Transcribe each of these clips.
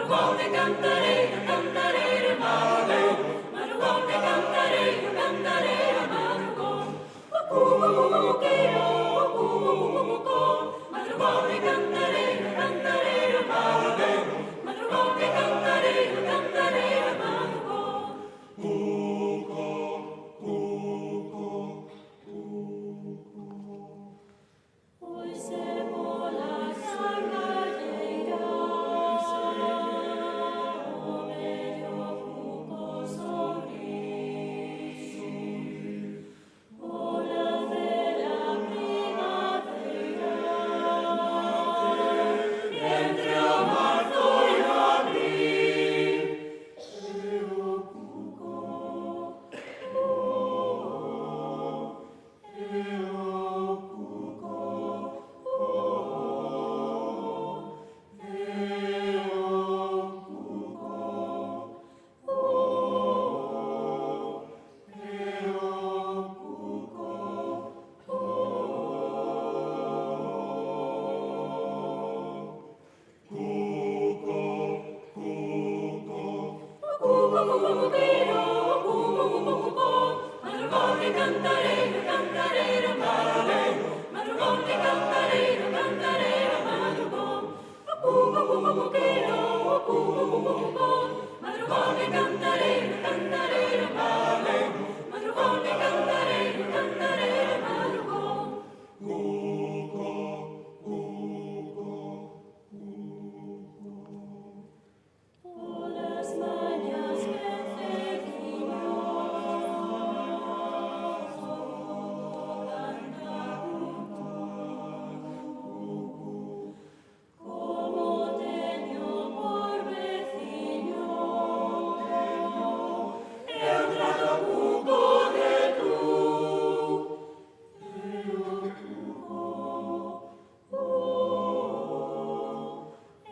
madrugone cantaré, cantaré, madrugón, madrugone cantaré, cantaré, madrugón. Cucuquero, cucucucucucón, madrugone cantaré, cantaré, madrugón, madrugone cantaré, cantaré, madrugón. Hoy se mola sangalleira, o bello cuco sorriso, ola de la primavera, entre o marzo e o abril, e o cuco, e o madrugone cantaré, cantaré, madrugón, madrugone cantaré, cantaré, madrugón. Cucuquero, cucucucucón, madrugone cantaré, cantaré, madrugón, madrugone cantaré, cantaré, madrugón. Polas mañas vencediños, canta como teño por veciño, eu trato cuco de tú, eu cuco,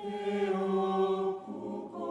eu cuco,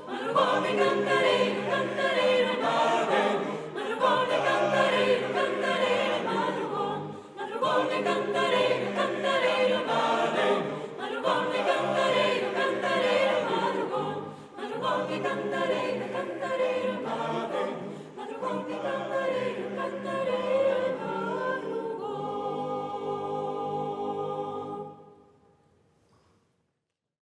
madrugone cantaré, cantaré, madrugón, madrugone cantaré, cantaré, madrugón, madrugone cantaré, cantaré, madrugón, madrugone cantaré, cantaré, madrugón, madrugone cantaré, cantaré, madrugón, madrugone cantaré.